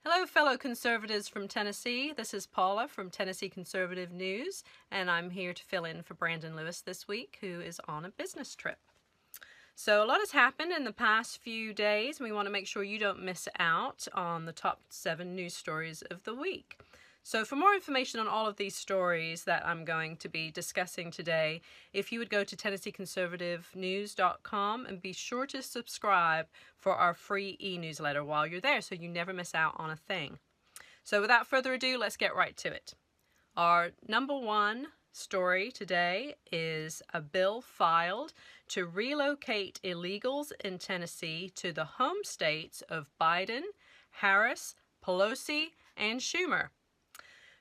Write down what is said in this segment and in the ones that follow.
Hello, fellow conservatives from Tennessee. This is Paula from Tennessee Conservative News, and I'm here to fill in for Brandon Lewis this week, who is on a business trip. So a lot has happened in the past few days, and we want to make sure you don't miss out on the top 7 news stories of the week. So for more information on all of these stories that I'm going to be discussing today, if you would go to TennesseeConservativeNews.com and be sure to subscribe for our free e-newsletter while you're there so you never miss out on a thing. So without further ado, let's get right to it. Our number 1 story today is a bill filed to relocate illegals in Tennessee to the home states of Biden, Harris, Pelosi, and Schumer.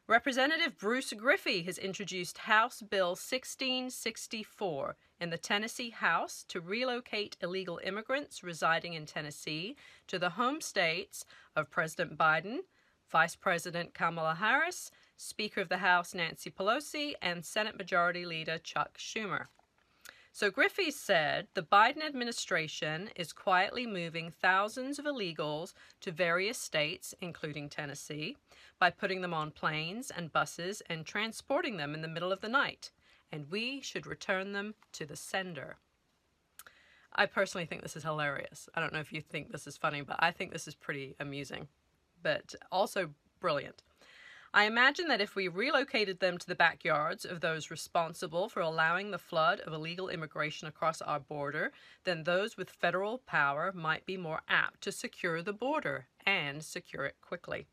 Representative Bruce Griffey has introduced House Bill 1664 in the Tennessee House to relocate illegal immigrants residing in Tennessee to the home states of President Biden, Vice President Kamala Harris, Speaker of the House Nancy Pelosi, and Senate Majority Leader Chuck Schumer. So Griffey said the Biden administration is quietly moving thousands of illegals to various states, including Tennessee, by putting them on planes and buses and transporting them in the middle of the night, and we should return them to the sender. I personally think this is hilarious. I don't know if you think this is funny, but I think this is pretty amusing, but also brilliant. I imagine that if we relocated them to the backyards of those responsible for allowing the flood of illegal immigration across our border, then those with federal power might be more apt to secure the border and secure it quickly.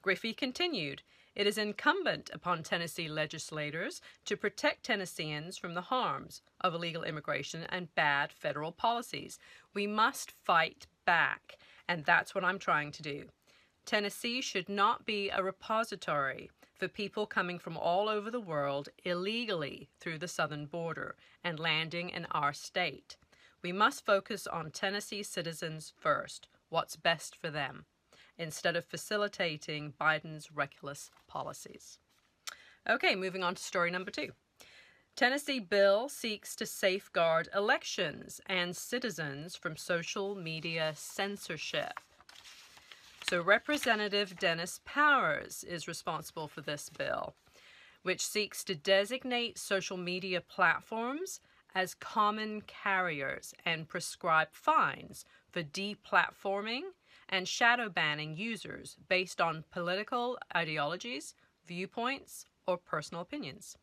Griffey continued, "It is incumbent upon Tennessee legislators to protect Tennesseans from the harms of illegal immigration and bad federal policies. We must fight back, and that's what I'm trying to do. Tennessee should not be a repository for people coming from all over the world illegally through the southern border and landing in our state. We must focus on Tennessee citizens first, what's best for them, instead of facilitating Biden's reckless policies." Okay, moving on to story number 2. Tennessee bill seeks to safeguard elections and citizens from social media censorship. So Representative Dennis Powers is responsible for this bill, which seeks to designate social media platforms as common carriers and prescribe fines for deplatforming and shadow banning users based on political ideologies, viewpoints, or personal opinions.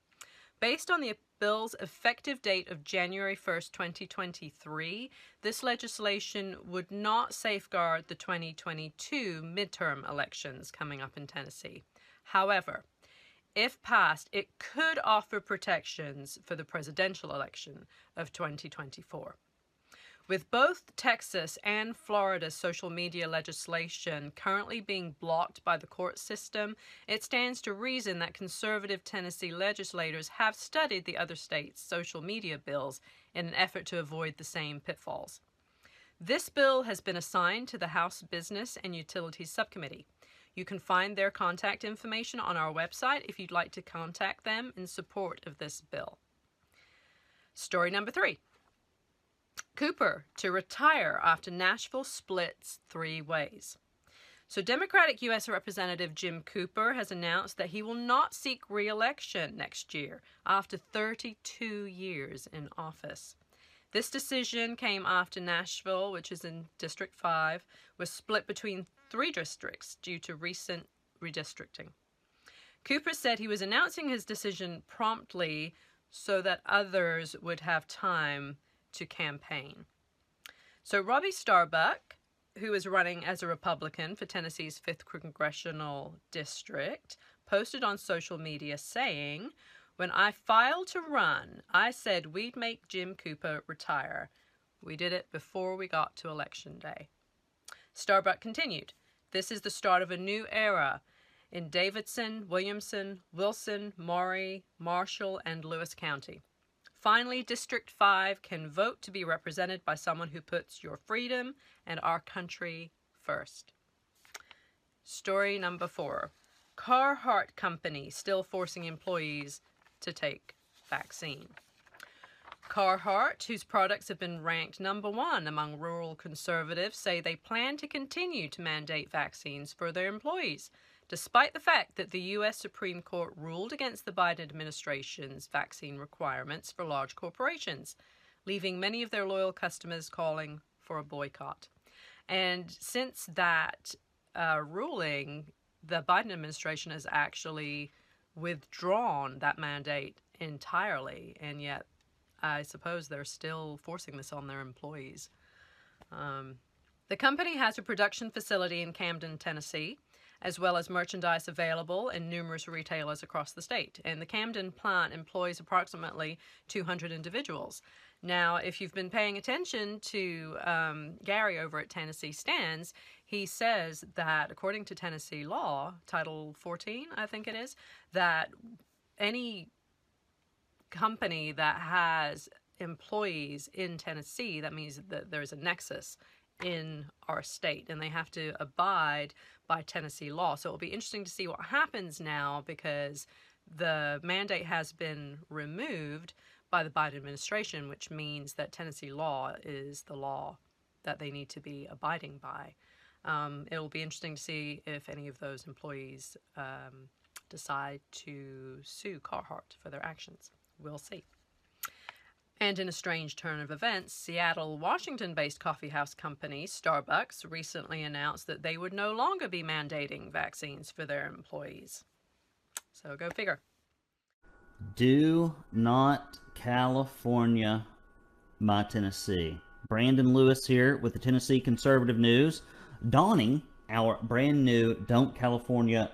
Based on the bill's effective date of January 1st, 2023, this legislation would not safeguard the 2022 midterm elections coming up in Tennessee. However, if passed, it could offer protections for the presidential election of 2024. With both Texas and Florida's social media legislation currently being blocked by the court system, it stands to reason that conservative Tennessee legislators have studied the other states' social media bills in an effort to avoid the same pitfalls. This bill has been assigned to the House Business and Utilities Subcommittee. You can find their contact information on our website if you'd like to contact them in support of this bill. Story number 3. Cooper to retire after Nashville splits 3 ways. So Democratic U.S. Representative Jim Cooper has announced that he will not seek re-election next year after 32 years in office. This decision came after Nashville, which is in District 5, was split between 3 districts due to recent redistricting. Cooper said he was announcing his decision promptly so that others would have time to campaign. So Robbie Starbuck, who is running as a Republican for Tennessee's 5th Congressional District, posted on social media saying, "When I filed to run, I said we'd make Jim Cooper retire. We did it before we got to Election Day." Starbuck continued, "This is the start of a new era in Davidson, Williamson, Wilson, Maury, Marshall, and Lewis County. Finally, District 5 can vote to be represented by someone who puts your freedom and our country first." Story number 4. Carhartt company still forcing employees to take vaccine. Carhartt, whose products have been ranked #1 among rural conservatives, say they plan to continue to mandate vaccines for their employees, despite the fact that the U.S. Supreme Court ruled against the Biden administration's vaccine requirements for large corporations, leaving many of their loyal customers calling for a boycott. And since that ruling, the Biden administration has actually withdrawn that mandate entirely, and yet I suppose they're still forcing this on their employees. The company has a production facility in Camden, Tennessee, as well as merchandise available in numerous retailers across the state. And the Camden plant employs approximately 200 individuals. Now, if you've been paying attention to Gary over at Tennessee Stands, he says that according to Tennessee law, Title 14, I think it is, that any company that has employees in Tennessee, that means that there's a nexus in our state, and they have to abide by Tennessee law. So it'll be interesting to see what happens now, because the mandate has been removed by the Biden administration, which means that Tennessee law is the law that they need to be abiding by. It'll be interesting to see if any of those employees decide to sue Carhartt for their actions. We'll see. And in a strange turn of events, Seattle, Washington-based coffeehouse company Starbucks recently announced that they would no longer be mandating vaccines for their employees. So go figure. Do not California my Tennessee. Brandon Lewis here with the Tennessee Conservative News, donning our brand new Don't California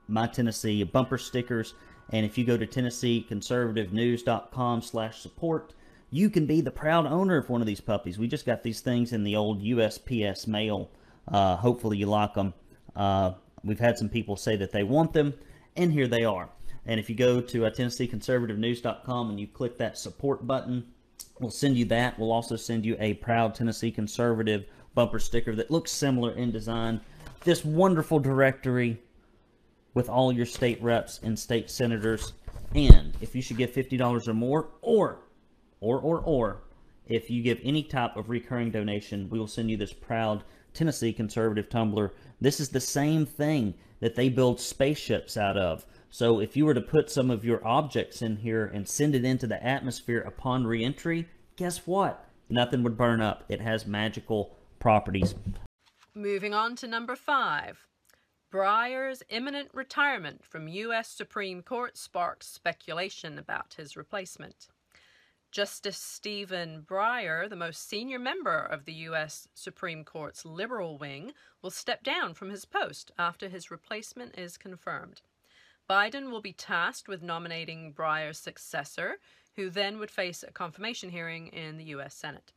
my Tennessee bumper stickers. And if you go to TennesseeConservativeNews.com/support, you can be the proud owner of one of these puppies. We just got these things in the old USPS mail. Hopefully you like them. We've had some people say that they want them, and here they are. And if you go to TennesseeConservativeNews.com and you click that support button, we'll send you that. We'll also send you a proud Tennessee Conservative bumper sticker that looks similar in design. This wonderful directory with all your state reps and state senators. And if you should give $50 or more, or if you give any type of recurring donation, we will send you this proud Tennessee Conservative tumbler. This is the same thing that they build spaceships out of. So if you were to put some of your objects in here and send it into the atmosphere upon re-entry, guess what? Nothing would burn up. It has magical properties. Moving on to number 5. Breyer's imminent retirement from U.S. Supreme Court sparks speculation about his replacement. Justice Stephen Breyer, the most senior member of the U.S. Supreme Court's liberal wing, will step down from his post after his replacement is confirmed. Biden will be tasked with nominating Breyer's successor, who then would face a confirmation hearing in the U.S. Senate.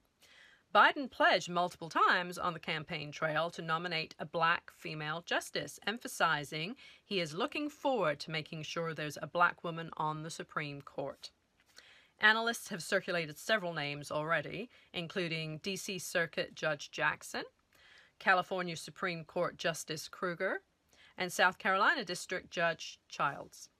Biden pledged multiple times on the campaign trail to nominate a black female justice, emphasizing he is looking forward to making sure there's a black woman on the Supreme Court. Analysts have circulated several names already, including D.C. Circuit Judge Jackson, California Supreme Court Justice Kruger, and South Carolina District Judge Childs.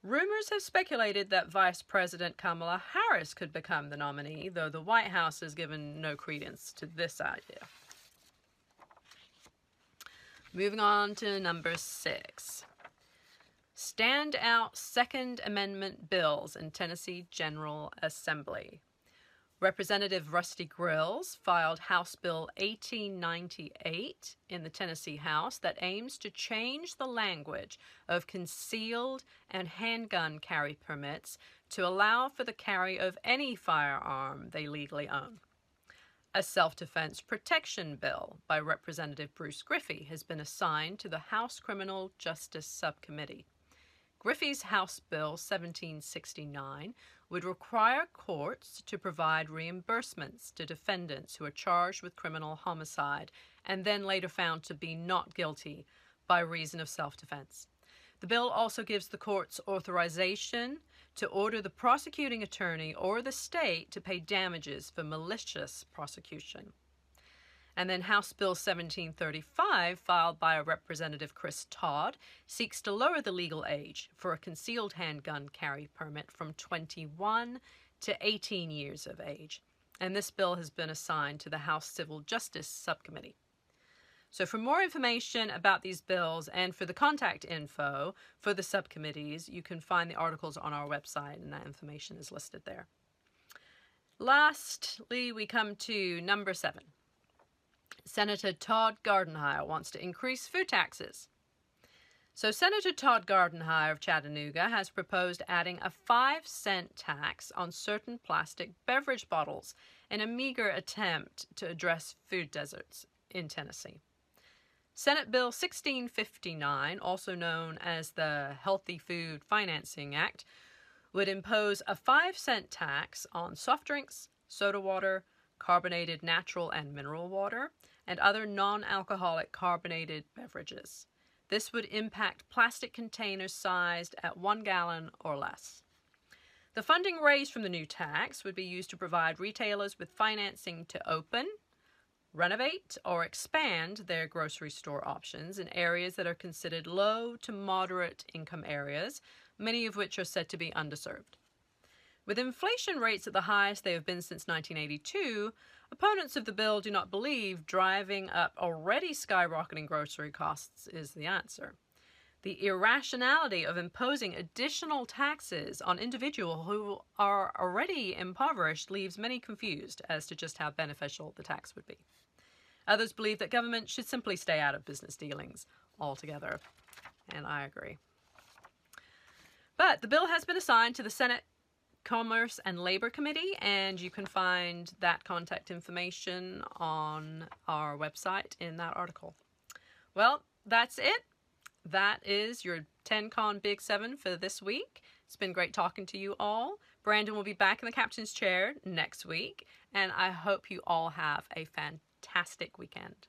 Rumors have speculated that Vice President Kamala Harris could become the nominee, though the White House has given no credence to this idea. Moving on to number 6. Standout Second Amendment bills in Tennessee General Assembly. Representative Rusty Grills filed House Bill 1898 in the Tennessee House that aims to change the language of concealed and handgun carry permits to allow for the carry of any firearm they legally own. A self-defense protection bill by Representative Bruce Griffey has been assigned to the House Criminal Justice Subcommittee. Griffey's House Bill 1769 would require courts to provide reimbursements to defendants who are charged with criminal homicide and then later found to be not guilty by reason of self-defense. The bill also gives the courts authorization to order the prosecuting attorney or the state to pay damages for malicious prosecution. And then House Bill 1735, filed by Representative Chris Todd, seeks to lower the legal age for a concealed handgun carry permit from 21 to 18 years of age. And this bill has been assigned to the House Civil Justice Subcommittee. So for more information about these bills and for the contact info for the subcommittees, you can find the articles on our website, and that information is listed there. Lastly, we come to number 7. Senator Todd Gardenhire wants to increase food taxes. So Senator Todd Gardenhire of Chattanooga has proposed adding a 5-cent tax on certain plastic beverage bottles in a meager attempt to address food deserts in Tennessee. Senate Bill 1659, also known as the Healthy Food Financing Act, would impose a 5-cent tax on soft drinks, soda water, carbonated natural and mineral water, and other non-alcoholic carbonated beverages. This would impact plastic containers sized at 1 gallon or less. The funding raised from the new tax would be used to provide retailers with financing to open, renovate, or expand their grocery store options in areas that are considered low to moderate income areas, many of which are said to be underserved. With inflation rates at the highest they have been since 1982, opponents of the bill do not believe driving up already skyrocketing grocery costs is the answer. The irrationality of imposing additional taxes on individuals who are already impoverished leaves many confused as to just how beneficial the tax would be. Others believe that government should simply stay out of business dealings altogether, and I agree. But the bill has been assigned to the Senate Commerce and Labor Committee, and you can find that contact information on our website in that article. Well, that's it. That is your TennCon Big 7 for this week. It's been great talking to you all. Brandon will be back in the captain's chair next week, and I hope you all have a fantastic weekend.